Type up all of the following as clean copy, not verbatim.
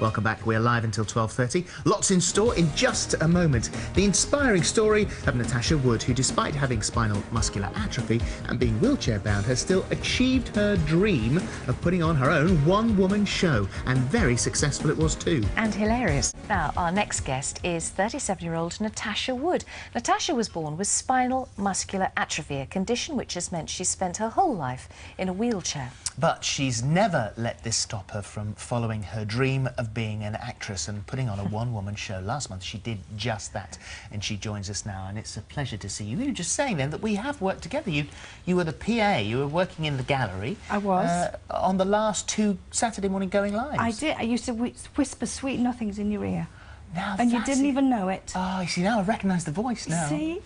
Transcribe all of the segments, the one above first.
Welcome back. We're live until 12:30. Lots in store in just a moment. The inspiring story of Natasha Wood, who, despite having spinal muscular atrophy and being wheelchair-bound, has still achieved her dream of putting on her own one-woman show. And very successful it was too. And hilarious. Now, our next guest is 37-year-old Natasha Wood. Natasha was born with spinal muscular atrophy, a condition which has meant she's spent her whole life in a wheelchair. But she's never let this stop her from following her dream of being an actress and putting on a one-woman show. Last month she did just that, and she joins us now, and it's a pleasure to see you. You were just saying then that we have worked together. You were the PA, you were working in the gallery. I was. On the last 2 Saturday morning going lives. I did. I used to whisper sweet nothings in your ear. Now and you didn't even know it. Oh, you see, now I recognise the voice now. See?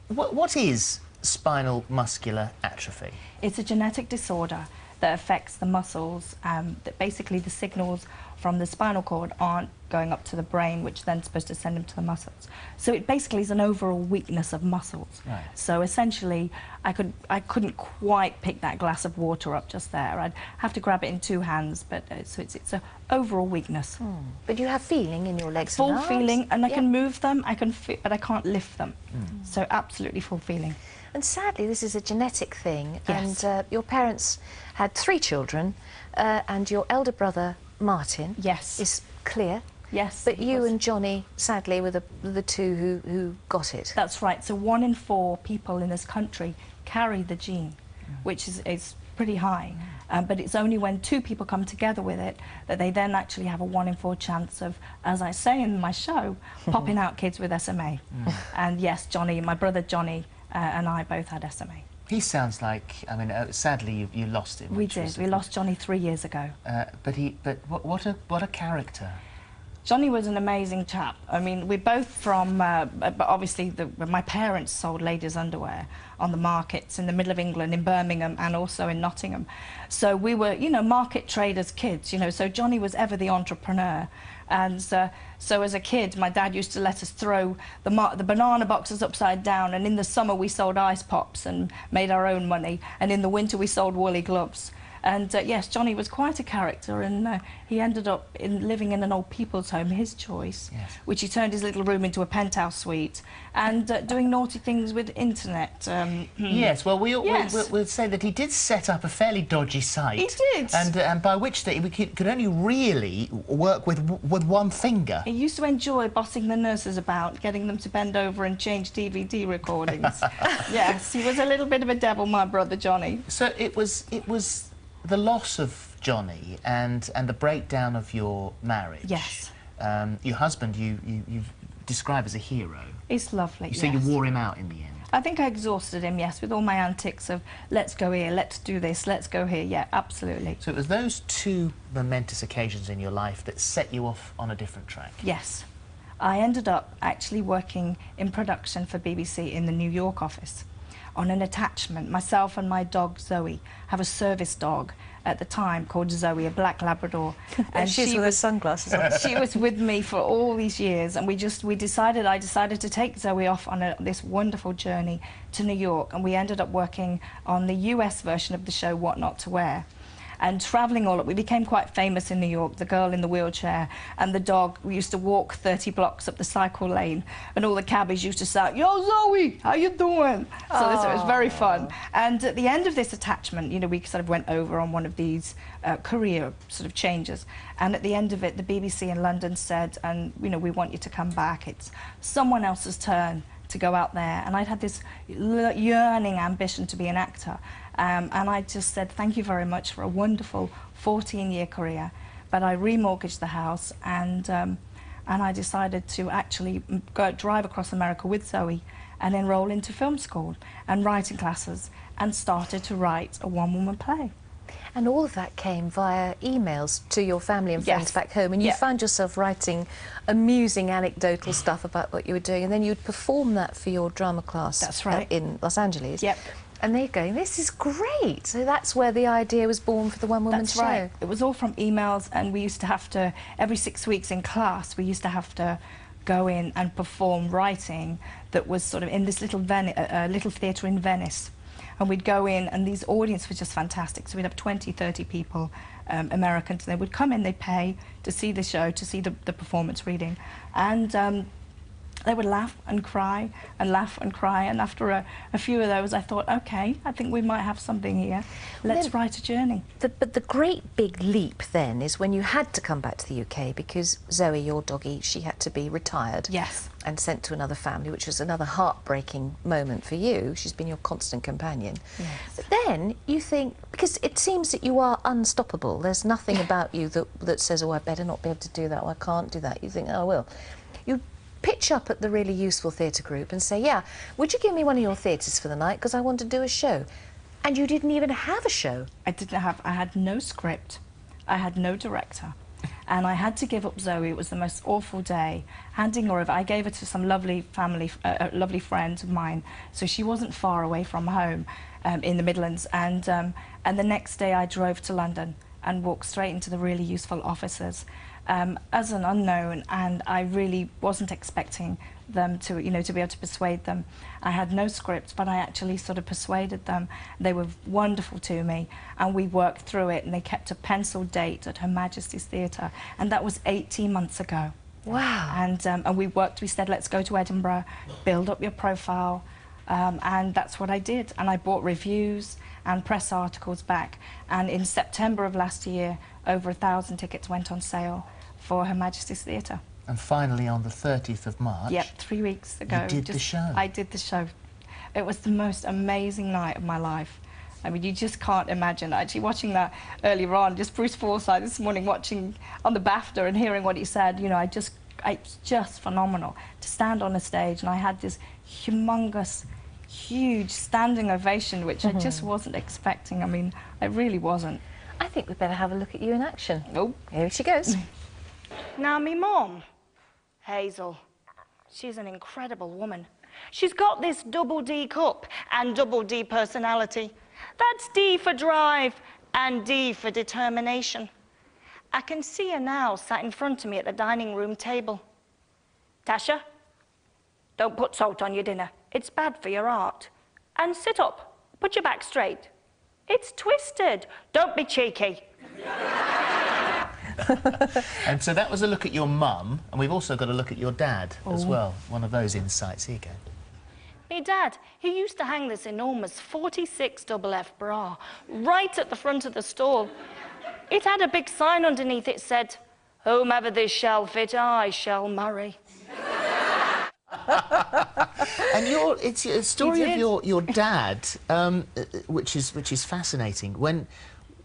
What is spinal muscular atrophy? It's a genetic disorder that affects the muscles, that basically the signals from the spinal cord aren't going up to the brain, which then supposed to send them to the muscles. So it basically is an overall weakness of muscles. Right. So essentially, I couldn't quite pick that glass of water up just there. I'd have to grab it in 2 hands, but so it's an overall weakness. But you have feeling in your legs Full and arms. feeling, and I can move them, but I can't lift them. So absolutely full feeling. And sadly, this is a genetic thing. Yes. And your parents had 3 children, and your elder brother, Martin, Yes. is clear. Yes. But he you was. and Johnny, sadly, were the 2 who got it. That's right. So 1 in 4 people in this country carry the gene, which is pretty high. But it's only when 2 people come together with it that they then actually have a 1 in 4 chance of, as I say in my show, popping out kids with SMA. And yes, Johnny, my brother Johnny, and I both had SMA. He sounds like, I mean, sadly you lost him. We did. We lost Johnny 3 years ago. But what a character. Johnny was an amazing chap. I mean, we're both from, but obviously my parents sold ladies' underwear on the markets in the middle of England, in Birmingham and also in Nottingham. So we were, you know, market traders' kids, you know, so Johnny was ever the entrepreneur. And so as a kid, my dad used to let us throw the banana boxes upside down, and in the summer we sold ice pops and made our own money, and in the winter we sold woolly gloves. And yes, Johnny was quite a character, and he ended up living in an old people's home, his choice, yes, which he turned his little room into a penthouse suite, and doing naughty things with internet. Yes, well, Yes. we'll say that he did set up a fairly dodgy site. He did. And by which we could only really work with 1 finger. He used to enjoy bossing the nurses about, getting them to bend over and change DVD recordings. Yes, he was a little bit of a devil, my brother Johnny. So it was the loss of Johnny and the breakdown of your marriage. Yes. Your husband, you describe as a hero. It's lovely. You say you wore him out in the end. I think I exhausted him, yes, with all my antics of let's go here, let's do this, let's go here. Yeah, absolutely. So it was those 2 momentous occasions in your life that set you off on a different track. Yes. I ended up actually working in production for BBC in the New York office on an attachment. Myself and my dog Zoe have a service dog at the time called Zoe, a black Labrador. And she's with her sunglasses on. She was with me for all these years, and I decided to take Zoe off on this wonderful journey to New York, and we ended up working on the US version of the show What Not to Wear. And travelling all up, we became quite famous in New York, the girl in the wheelchair and the dog. We used to walk 30 blocks up the cycle lane, and all the cabbies used to shout, "Yo, Zoe, how you doing?" So it was very fun. And at the end of this attachment, you know, we sort of went over on one of these career sort of changes. And at the end of it, the BBC in London said, and, you know, we want you to come back. It's someone else's turn to go out there. And I'd had this yearning ambition to be an actor. And I just said, thank you very much for a wonderful 14-year career. But I remortgaged the house, and I decided to actually drive across America with Zoe and enroll into film school and writing classes, and started to write a 1-woman play. And all of that came via emails to your family and friends back home, and you found yourself writing amusing anecdotal stuff about what you were doing, and then you'd perform that for your drama class. That's right. In Los Angeles. Yep. And they're going, this is great. So that's where the idea was born for the one-woman show. That's right. It was all from emails, and we used to have to, every 6 weeks in class, we used to have to go in and perform writing that was sort of in this little theatre in Venice. and we'd go in, and these audience was just fantastic. So we'd have 20, 30 people, Americans, and they would come in, they'd pay to see the show, to see the performance reading, and they would laugh and cry and laugh and cry, and after a few of those I thought, okay, I think we might have something here. Let's write a journey. But the great big leap then is when you had to come back to the UK because Zoe, your doggy, she had to be retired. Yes. And sent to another family, which was another heartbreaking moment for you. She's been your constant companion. Yes. But then you think, because it seems that you are unstoppable. There's nothing about you that says, oh, I better not be able to do that, or I can't do that. You think, oh, well. You pitch up at the really useful theatre group and say, yeah, would you give me one of your theatres for the night because I want to do a show? And you didn't even have a show. I had no script, I had no director, and I had to give up Zoe. It was the most awful day, handing her over. I gave her to some lovely family, lovely friend of mine, so she wasn't far away from home in the Midlands, and the next day I drove to London and walked straight into the really useful offices. As an unknown, and I really wasn't expecting them to, you know, to be able to persuade them. I had no script, but I actually sort of persuaded them. They were wonderful to me, and we worked through it, and they kept a penciled date at Her Majesty's Theatre, and that was 18 months ago. Wow. And we worked, we said, let's go to Edinburgh, build up your profile, and that's what I did. And I bought reviews and press articles back, and in September of last year, over 1,000 tickets went on sale for Her Majesty's Theatre. And finally, on the 30th of March... Yep, 3 weeks ago. You did the show. I did the show. It was the most amazing night of my life. I mean, you just can't imagine. Actually, watching that earlier on, just Bruce Forsyth this morning, watching on the BAFTA and hearing what he said, you know, it's just phenomenal to stand on a stage, and I had this humongous, huge standing ovation, which I just wasn't expecting. I mean, I really wasn't. I think we'd better have a look at you in action. Oh. Here she goes. Now, me mum, Hazel, she's an incredible woman. She's got this double D cup and double D personality. That's D for drive and D for determination. I can see her now sat in front of me at the dining room table. Tasha, don't put salt on your dinner. It's bad for your heart. And sit up. Put your back straight. It's twisted. Don't be cheeky. And so that was a look at your mum, and we've also got a look at your dad as well. One of those insights. Here you go. Me dad, he used to hang this enormous 46 double F bra right at the front of the stall. It had a big sign underneath. It said, "Whomever this shall fit, I shall marry." And it's a story of your dad, which is fascinating.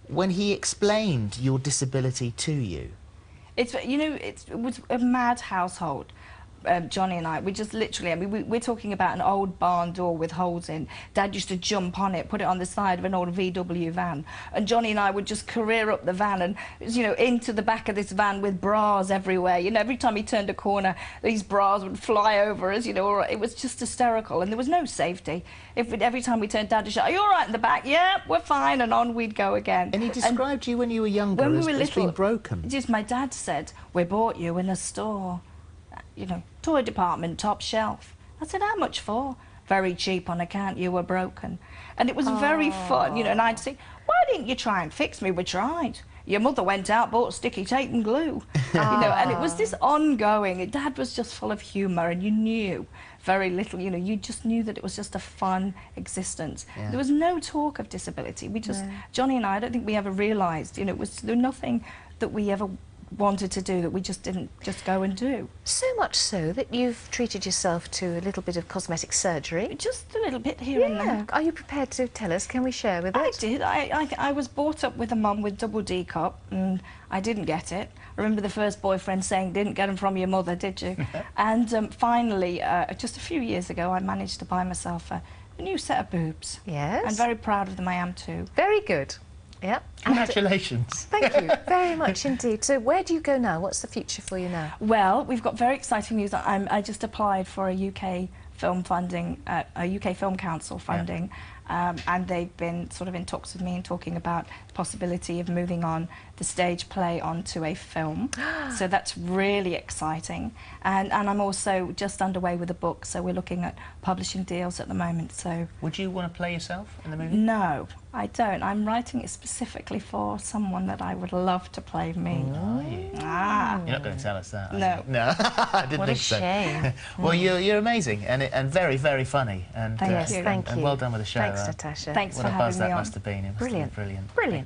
When he explained your disability to you, it was a mad household. Johnny and I, we just literally, I mean, we're talking about an old barn door with holes in. Dad used to jump on it, put it on the side of an old VW van, and Johnny and I would just career up the van and, you know, into the back of this van with bras everywhere. You know, every time he turned a corner, these bras would fly over us, you know, or it was just hysterical, and there was no safety. Every time we turned Dad to shout, "Are you all right in the back?" "Yeah, we're fine," and on we'd go again. And he described you when you were younger as being broken. Just my dad said, "We bought you in a store. You know, toy department, top shelf." I said, "How much for?" "Very cheap on account you were broken." And it was very fun, you know, and I'd say, "Why didn't you try and fix me?" "We tried. Your mother went out, bought sticky tape and glue." You know, and it was this ongoing. Dad was just full of humour, and you knew very little, you know, you just knew that it was just a fun existence. Yeah. There was no talk of disability. We just, Johnny and I don't think we ever realised, you know, there was nothing that we ever wanted to do that we just didn't just go and do. So much so that you've treated yourself to a little bit of cosmetic surgery. Just a little bit here and there. Are you prepared to tell us? Can we share with it? I did. I was brought up with a mum with double D cup, and I didn't get it. I remember the first boyfriend saying, "Didn't get them from your mother, did you?" And finally, just a few years ago, I managed to buy myself a new set of boobs. Yes. I'm very proud of them, I am too. Very good. Yep. Congratulations. Thank you very much indeed. So where do you go now? What's the future for you now? Well, we've got very exciting news. I just applied for a UK film funding, a UK Film Council funding, and they've been sort of in talks with me and talking about the possibility of moving on the stage play onto a film. So that's really exciting. And I'm also just underway with a book, so we're looking at publishing deals at the moment. So would you want to play yourself in the movie? No, I don't. I'm writing it specifically for someone that I would love to play me. Are you? Ah. You're not going to tell us that, are No. you? No. I didn't What a think so. shame. Well, you're amazing and very, very funny. And Thank you. Thank and you. well done with the show. Thanks, Natasha. Thanks What for a having buzz me that on. must have been. It must have been Brilliant. brilliant. Brilliant.